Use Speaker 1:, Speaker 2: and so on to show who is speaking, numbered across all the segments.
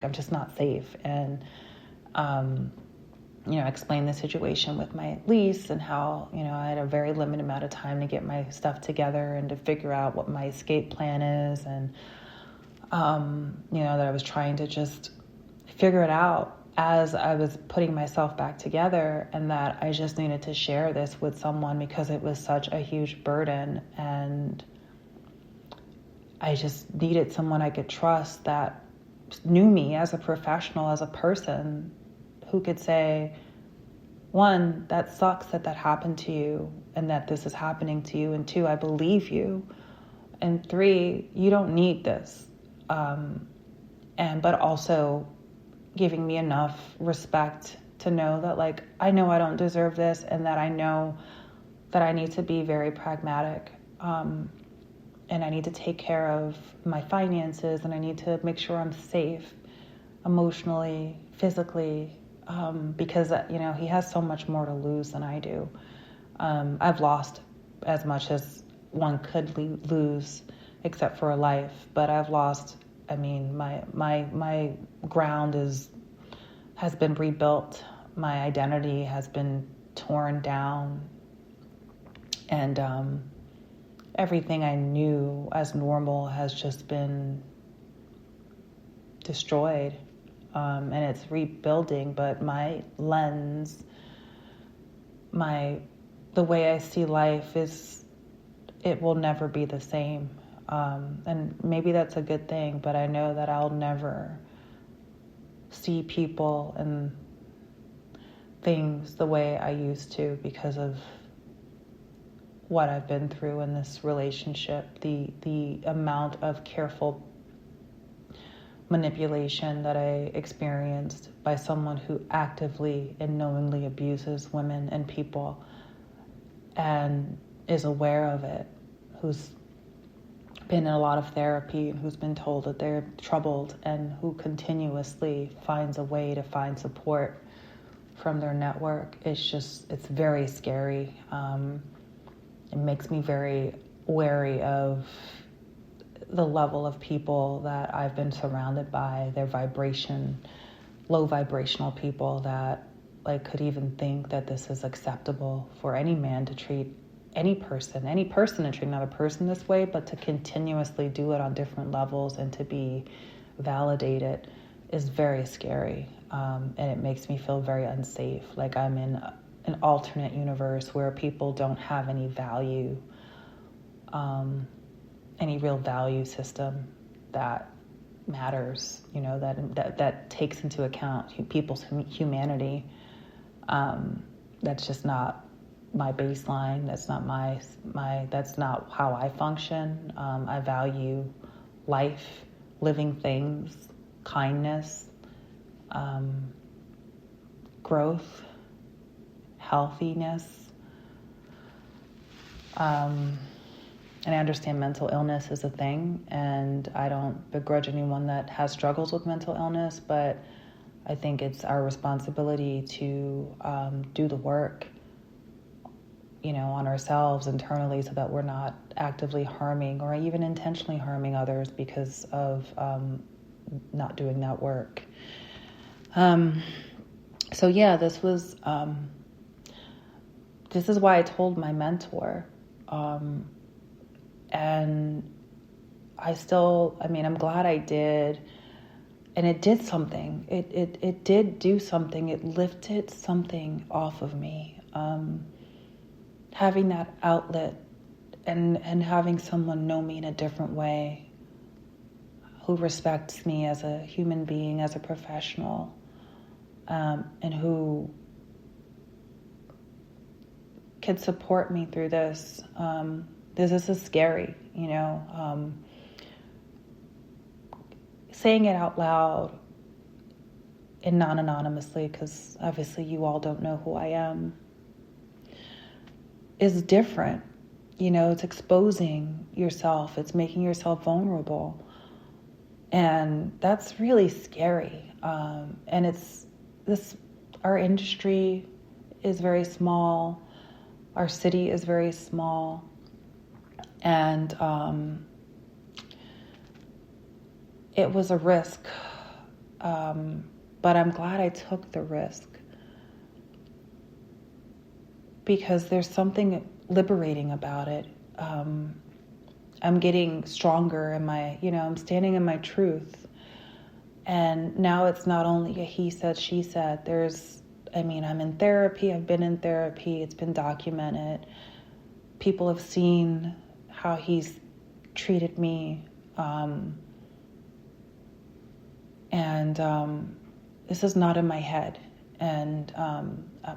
Speaker 1: I'm just not safe. And, explain the situation with my lease and how, I had a very limited amount of time to get my stuff together and to figure out what my escape plan is. And, that I was trying to just figure it out as I was putting myself back together, and that I just needed to share this with someone because it was such a huge burden. And I just needed someone I could trust that knew me as a professional, as a person, who could say, one, that sucks that happened to you and that this is happening to you. And two, I believe you. And three, you don't need this. But also giving me enough respect to know that, I know I don't deserve this, and that I know that I need to be very pragmatic. And I need to take care of my finances, and I need to make sure I'm safe emotionally, physically, because, he has so much more to lose than I do. I've lost as much as one could lose, except for a life, but I've lost, my ground has been rebuilt. My identity has been torn down, and everything I knew as normal has just been destroyed, and it's rebuilding. But my lens, the way I see life it will never be the same. And maybe that's a good thing, but I know that I'll never see people and things the way I used to because of what I've been through in this relationship, the amount of careful manipulation that I experienced by someone who actively and knowingly abuses women and people and is aware of it, who's been in a lot of therapy and who's been told that they're troubled, and who continuously finds a way to find support from their network. It's very scary. It makes me very wary of the level of people that I've been surrounded by, their low vibrational people that could even think that this is acceptable for any man to treat any person to treat another person this way, but to continuously do it on different levels and to be validated is very scary. And it makes me feel very unsafe. Like I'm in an alternate universe where people don't have any value, any real value system that matters, that takes into account people's humanity. That's just not my baseline. That's not that's not how I function. I value life, living things, kindness, growth, healthiness. And I understand mental illness is a thing, and I don't begrudge anyone that has struggles with mental illness, but I think it's our responsibility to do the work, on ourselves internally, so that we're not actively harming or even intentionally harming others because of not doing that work. This is why I told my mentor. And I'm glad I did. And it did something. It did do something. It lifted something off of me. Having that outlet and having someone know me in a different way, who respects me as a human being, as a professional, and who can support me through this. This is scary, saying it out loud and non-anonymously, because obviously you all don't know who I am, is different. It's exposing yourself. It's making yourself vulnerable. And that's really scary. And our industry is very small. Our city is very small. And it was a risk But I'm glad I took the risk, because there's something liberating about it. I'm getting stronger in I'm standing in my truth. And now it's not only a he said, she said. I'm in therapy. I've been in therapy. It's been documented. People have seen how he's treated me. This is not in my head. And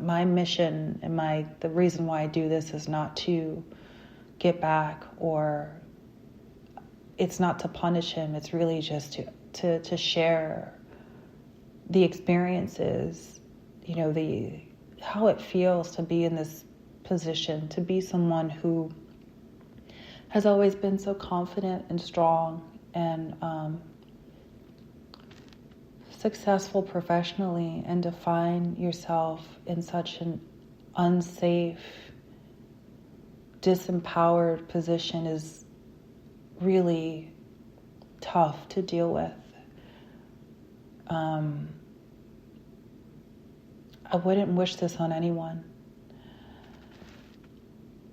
Speaker 1: my mission and the reason why I do this is not to get back, or it's not to punish him. It's really just to share the experiences, how it feels to be in this position, to be someone who has always been so confident and strong and successful professionally, and to find yourself in such an unsafe, disempowered position is really tough to deal with. I wouldn't wish this on anyone.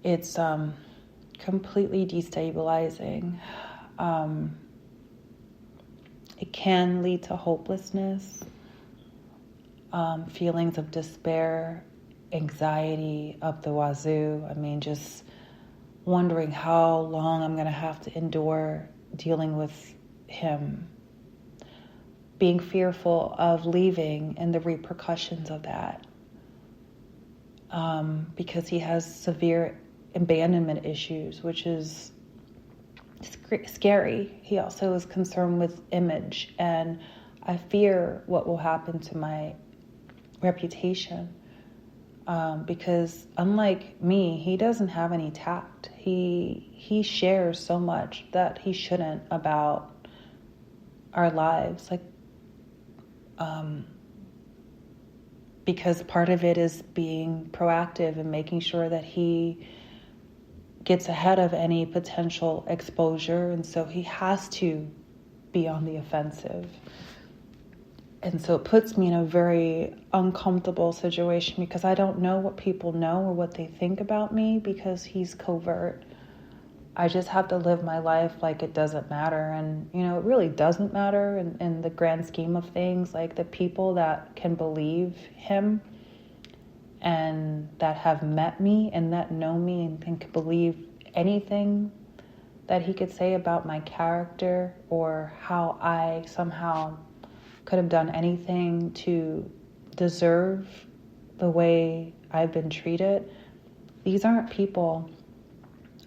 Speaker 1: It's completely destabilizing. It can lead to hopelessness, feelings of despair, anxiety up the wazoo. Just wondering how long I'm going to have to endure dealing with him, being fearful of leaving and the repercussions of that, because he has severe abandonment issues, which is scary. He also is concerned with image, and I fear what will happen to my reputation, because unlike me, he doesn't have any tact. He shares so much that he shouldn't about our lives, because part of it is being proactive and making sure that he gets ahead of any potential exposure, and so he has to be on the offensive. And so it puts me in a very uncomfortable situation, because I don't know what people know or what they think about me, because he's covert. I just have to live my life like it doesn't matter. And, it really doesn't matter in the grand scheme of things. Like, the people that can believe him and that have met me and that know me and can believe anything that he could say about my character, or how I somehow could have done anything to deserve the way I've been treated. These aren't people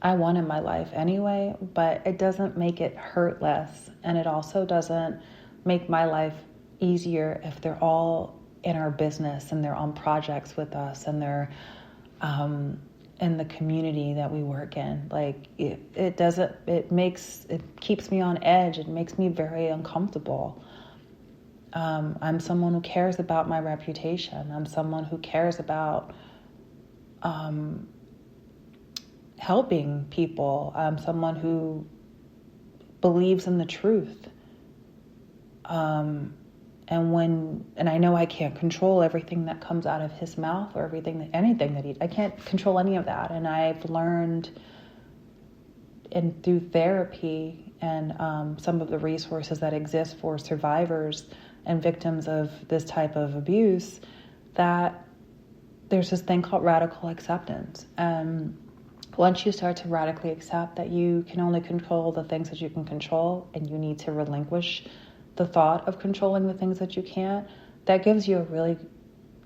Speaker 1: I want in my life anyway, but it doesn't make it hurt less. And it also doesn't make my life easier if they're all in our business and they're on projects with us and they're in the community that we work in. Like, it keeps me on edge. It makes me very uncomfortable. I'm someone who cares about my reputation. I'm someone who cares about helping people. I'm someone who believes in the truth. And I know I can't control everything that comes out of his mouth, or I can't control any of that. And I've learned through therapy and some of the resources that exist for survivors and victims of this type of abuse, that there's this thing called radical acceptance. Once you start to radically accept that you can only control the things that you can control, and you need to relinquish the thought of controlling the things that you can't, that gives you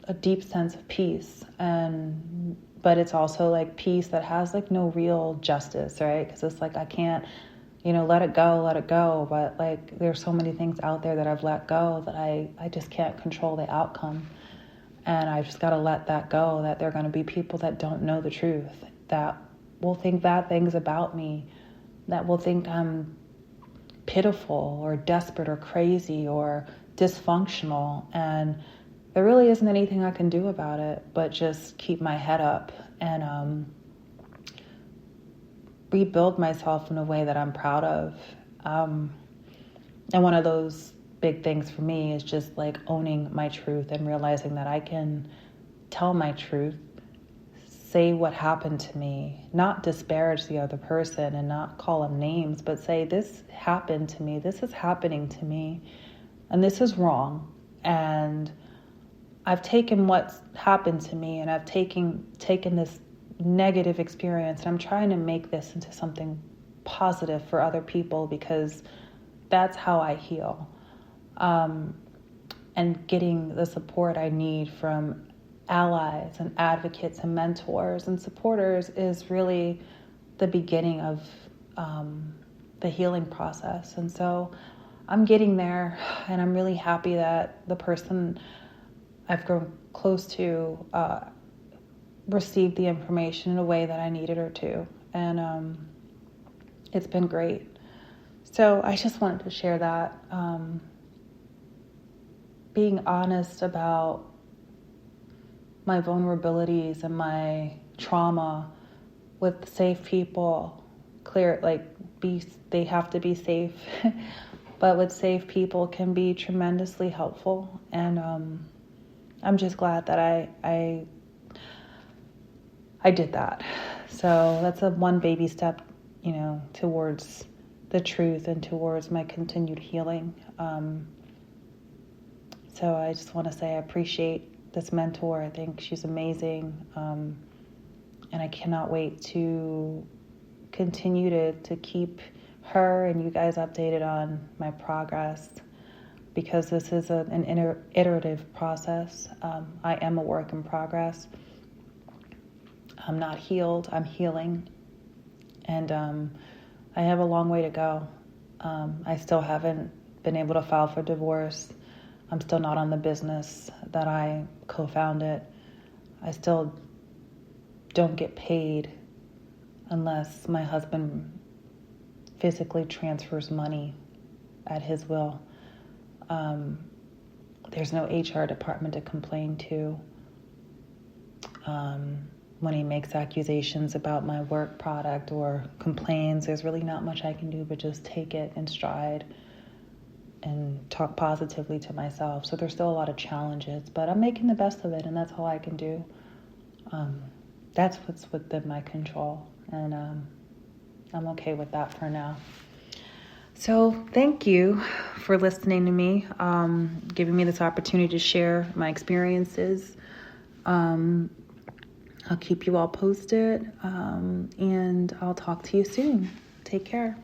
Speaker 1: a deep sense of peace. But it's also like peace that has no real justice, right? Because it's I can't, let it go. But there's so many things out there that I've let go that I just can't control the outcome. And I just got to let that go, that there are going to be people that don't know the truth, that will think bad things about me, that will think I'm pitiful or desperate or crazy or dysfunctional. And there really isn't anything I can do about it but just keep my head up and rebuild myself in a way that I'm proud of. And one of those big things for me is just like owning my truth and realizing that I can tell my truth, say what happened to me, not disparage the other person and not call them names, but say, this happened to me, this is happening to me, and this is wrong. And I've taken what's happened to me and I've taken this negative experience and I'm trying to make this into something positive for other people, because that's how I heal. And getting the support I need from allies and advocates and mentors and supporters is really the beginning of the healing process. And so I'm getting there, and I'm really happy that the person I've grown close to received the information in a way that I needed her to. And it's been great. So I just wanted to share that. Being honest about my vulnerabilities and my trauma with safe people, they have to be safe, but with safe people can be tremendously helpful. And I'm just glad that I did that. So that's one baby step, towards the truth and towards my continued healing. So I just want to say I appreciate this mentor. I think she's amazing. And I cannot wait to continue to keep her and you guys updated on my progress, because this is an iterative process. I am a work in progress. I'm not healed, I'm healing. And I have a long way to go. I still haven't been able to file for divorce. I'm still not on the business that I co-founded. I still don't get paid unless my husband physically transfers money at his will. There's no HR department to complain to. When he makes accusations about my work product or complains, there's really not much I can do but just take it in stride and talk positively to myself. So there's still a lot of challenges, but I'm making the best of it, and that's all I can do. That's what's within my control, and I'm okay with that for now. So thank you for listening to me, giving me this opportunity to share my experiences. I'll keep you all posted, and I'll talk to you soon. Take care.